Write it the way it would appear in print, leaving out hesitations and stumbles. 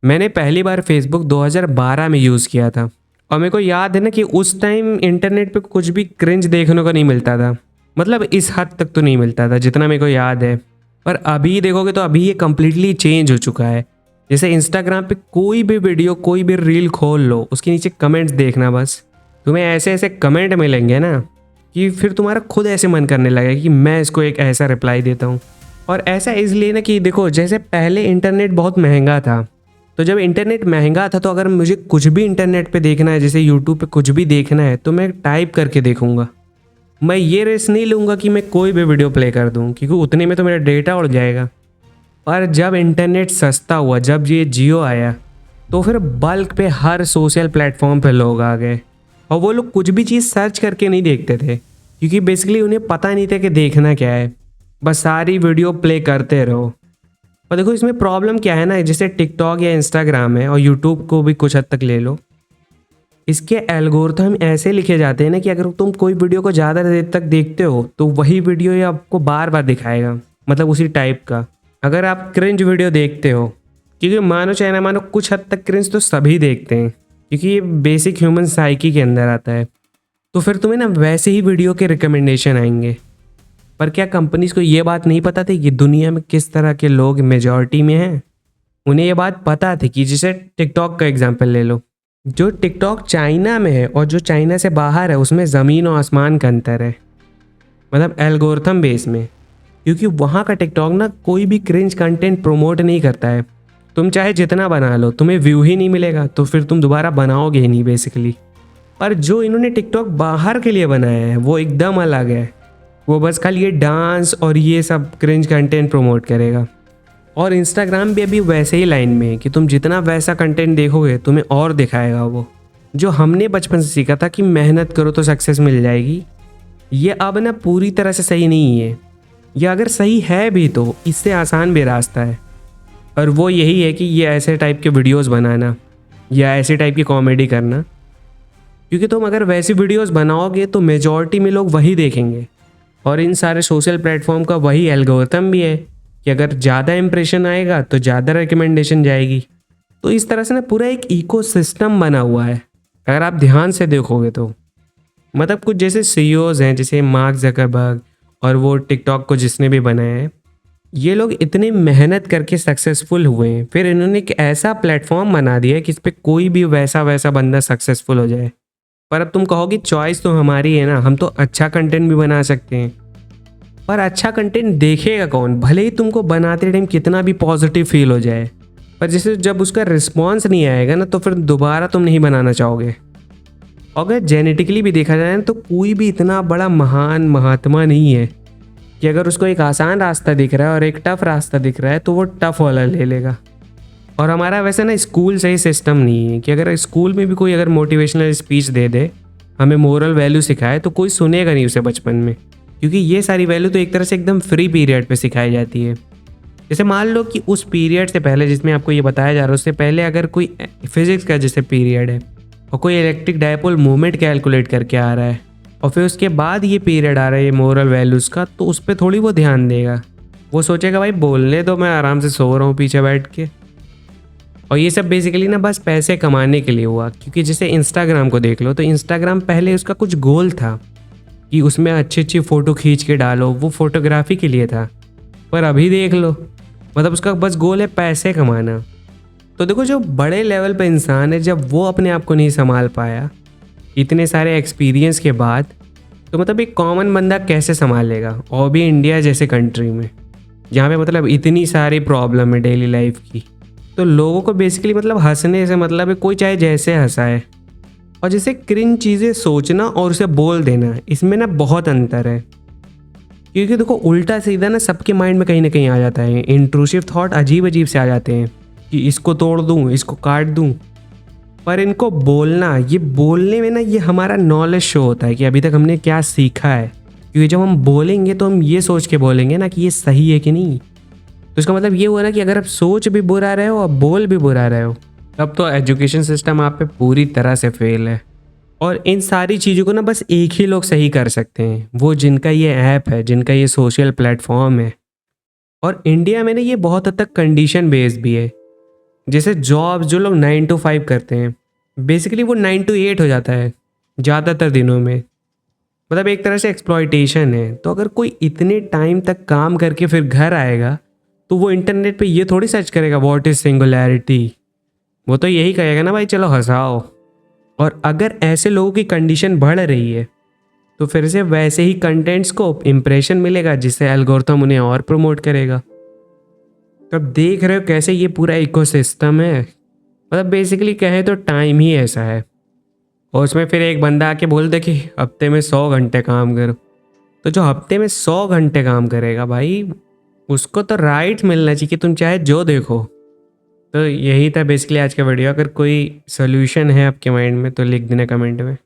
मैंने पहली बार फेसबुक 2012 में यूज़ किया था और मेरे को याद है ना कि उस टाइम इंटरनेट पे कुछ भी क्रिंज देखने को नहीं मिलता था। मतलब इस हद तक तो नहीं मिलता था जितना मेरे को याद है। पर अभी देखोगे तो अभी ये कम्प्लीटली चेंज हो चुका है। जैसे इंस्टाग्राम पे कोई भी वीडियो कोई भी रील खोल लो, उसके नीचे कमेंट्स देखना, बस तुम्हें ऐसे ऐसे कमेंट मिलेंगे ना कि फिर तुम्हारा खुद ऐसे मन करने लगेगा कि मैं इसको एक ऐसा रिप्लाई देता हूँ। और ऐसा इसलिए ना कि देखो, जैसे पहले इंटरनेट बहुत महंगा था, तो जब इंटरनेट महंगा था तो अगर मुझे कुछ भी इंटरनेट पे देखना है, जैसे यूट्यूब पे कुछ भी देखना है, तो मैं टाइप करके देखूंगा। मैं ये रिस्क नहीं लूँगा कि मैं कोई भी वीडियो प्ले कर दूँ, क्योंकि उतने में तो मेरा डेटा उड़ जाएगा। पर जब इंटरनेट सस्ता हुआ, जब ये जियो आया, तो फिर बल्क पे हर सोशल प्लेटफॉर्म पे लोग आ गए। और वो लोग कुछ भी चीज़ सर्च करके नहीं देखते थे, क्योंकि बेसिकली उन्हें पता नहीं था कि देखना क्या है। बस सारी वीडियो प्ले करते रहो। और देखो इसमें प्रॉब्लम क्या है ना, जैसे टिकटॉक या इंस्टाग्राम है और यूट्यूब को भी कुछ हद तक ले लो, इसके एल्गोरिथम ऐसे लिखे जाते हैं ना कि अगर तुम कोई वीडियो को ज़्यादा देर तक देखते हो तो वही वीडियो ये आपको बार बार दिखाएगा, मतलब उसी टाइप का। अगर आप क्रिंज वीडियो देखते हो, क्योंकि मानो चाहे ना मानो कुछ हद तक क्रिंज तो सभी देखते हैं, क्योंकि ये बेसिक ह्यूमन साइकी के अंदर आता है, तो फिर तुम्हें ना वैसे ही वीडियो के रिकमेंडेशन आएंगे। पर क्या कंपनीज को ये बात नहीं पता थी कि दुनिया में किस तरह के लोग मेजॉरिटी में हैं? उन्हें ये बात पता थी कि जैसे टिकटॉक का एग्जांपल ले लो, जो टिकटॉक चाइना में है और जो चाइना से बाहर है, उसमें ज़मीन और आसमान का अंतर है, मतलब एल्गोरिथम बेस में। क्योंकि वहाँ का टिकटॉक ना कोई भी क्रिंज कंटेंट प्रमोट नहीं करता है। तुम चाहे जितना बना लो, तुम्हें व्यू ही नहीं मिलेगा, तो फिर तुम दोबारा बनाओगे ही नहीं बेसिकली। पर जो इन्होंने टिकटॉक बाहर के लिए बनाया है वो एकदम अलग है। वो बस खाली ये डांस और ये सब क्रिंज कंटेंट प्रमोट करेगा। और इंस्टाग्राम भी अभी वैसे ही लाइन में है कि तुम जितना वैसा कंटेंट देखोगे तुम्हें और दिखाएगा वो। जो हमने बचपन से सीखा था कि मेहनत करो तो सक्सेस मिल जाएगी, ये अब ना पूरी तरह से सही नहीं है। या अगर सही है भी तो इससे आसान भी रास्ता है, और वो यही है कि ये ऐसे टाइप के वीडियोस बनाना या ऐसे टाइप की कॉमेडी करना। क्योंकि तुम अगर वैसी वीडियोस बनाओगे तो मेजॉरिटी में लोग वही देखेंगे, और इन सारे सोशल प्लेटफॉर्म का वही एल्गोरिथम भी है कि अगर ज़्यादा इंप्रेशन आएगा तो ज़्यादा रिकमेंडेशन जाएगी। तो इस तरह से ना पूरा एक इकोसिस्टम बना हुआ है अगर आप ध्यान से देखोगे तो। मतलब कुछ जैसे सीईओज हैं, जैसे मार्क जकरबर्ग, और वो टिकटॉक को जिसने भी बनाया है, ये लोग इतनी मेहनत करके सक्सेसफुल हुए हैं, फिर इन्होंने एक ऐसा प्लेटफॉर्म बना दिया है कि इस पर कोई भी वैसा वैसा बंदा सक्सेसफुल हो जाए। पर अब तुम कहोगे चॉइस तो हमारी है ना, हम तो अच्छा कंटेंट भी बना सकते हैं। पर अच्छा कंटेंट देखेगा कौन? भले ही तुमको बनाते टाइम कितना भी पॉजिटिव फील हो जाए, पर जैसे जब उसका रिस्पॉन्स नहीं आएगा ना, तो फिर दोबारा तुम नहीं बनाना चाहोगे। अगर जेनेटिकली भी देखा जाए ना, तो कोई भी इतना बड़ा महान महात्मा नहीं है कि अगर उसको एक आसान रास्ता दिख रहा है और एक टफ रास्ता दिख रहा है तो वो टफ वाला ले लेगा। और हमारा वैसे ना स्कूल से ही सिस्टम नहीं है कि अगर स्कूल में भी कोई अगर मोटिवेशनल स्पीच दे दे, हमें मोरल वैल्यू सिखाए, तो कोई सुनेगा नहीं उसे बचपन में, क्योंकि ये सारी वैल्यू तो एक तरह से एकदम फ्री पीरियड पे सिखाई जाती है। जैसे मान लो कि उस पीरियड से पहले जिसमें आपको ये बताया जा रहा है, उससे पहले अगर कोई फिजिक्स का जैसे पीरियड है और कोई इलेक्ट्रिक डायपोल मूवमेंट कैलकुलेट करके आ रहा है, और फिर उसके बाद ये पीरियड आ रहा है ये मोरल वैल्यूज़ का, तो उस पर थोड़ी वो ध्यान देगा। वो सोचेगा भाई बोलने दो, मैं आराम से सो रहा हूँ पीछे बैठ के। और ये सब बेसिकली ना बस पैसे कमाने के लिए हुआ। क्योंकि जैसे इंस्टाग्राम को देख लो, तो इंस्टाग्राम पहले उसका कुछ गोल था कि उसमें अच्छी अच्छी फ़ोटो खींच के डालो, वो फोटोग्राफी के लिए था। पर अभी देख लो, मतलब उसका बस गोल है पैसे कमाना। तो देखो, जो बड़े लेवल पे इंसान है, जब वो अपने आप को नहीं संभाल पाया इतने सारे एक्सपीरियंस के बाद, तो मतलब एक कॉमन बंदा कैसे संभालेगा? और भी इंडिया जैसे कंट्री में, जहाँ पे मतलब इतनी सारी प्रॉब्लम है डेली लाइफ की। तो लोगों को बेसिकली मतलब हंसने से मतलब है, कोई चाहे जैसे हंसाए। और जैसे क्रिंज चीज़ें सोचना और उसे बोल देना, इसमें ना बहुत अंतर है। क्योंकि देखो, उल्टा सीधा ना सबके माइंड में कहीं ना कहीं आ जाता है, इंट्रूसिव थॉट अजीब अजीब से आ जाते हैं कि इसको तोड़ दूँ, इसको काट दूँ। पर इनको बोलना, ये बोलने में ना ये हमारा नॉलेज शो होता है कि अभी तक हमने क्या सीखा है। क्योंकि जब हम बोलेंगे तो हम ये सोच के बोलेंगे ना कि ये सही है कि नहीं। तो इसका मतलब ये हुआ ना कि अगर आप सोच भी बुरा रहे हो और बोल भी बुरा रहे हो, तब तो एजुकेशन सिस्टम आप पे पूरी तरह से फेल है। और इन सारी चीज़ों को ना बस एक ही लोग सही कर सकते हैं, वो जिनका ये ऐप है, जिनका ये सोशल प्लेटफॉर्म है। और इंडिया में ना ये बहुत हद तक कंडीशन बेस्ड भी है। जैसे जॉब जो लोग 9 to 5 करते हैं, बेसिकली वो 9 to 8 हो जाता है ज़्यादातर दिनों में। मतलब एक तरह से एक्सप्लॉयटेशन है। तो अगर कोई इतने टाइम तक काम करके फिर घर आएगा, तो वो इंटरनेट पे ये थोड़ी सर्च करेगा व्हाट इज़ सिंगुलैरिटी। वो तो यही कहेगा ना भाई चलो हंसाओ। और अगर ऐसे लोगों की कंडीशन बढ़ रही है, तो फिर से वैसे ही कंटेंट्स को इम्प्रेशन मिलेगा, जिससे एल्गोरिथम उन्हें और प्रमोट करेगा। तो अब देख रहे हो कैसे ये पूरा इकोसिस्टम है। मतलब बेसिकली कहे तो टाइम ही ऐसा है। और उसमें फिर एक बंदा आके बोल दे कि हफ्ते में 100 घंटे काम करो, तो जो हफ्ते में 100 घंटे काम करेगा भाई, उसको तो राइट मिलना चाहिए कि तुम चाहे जो देखो। तो यही था बेसिकली आज का वीडियो। अगर कोई सोल्यूशन है आपके माइंड में तो लिख देना कमेंट में।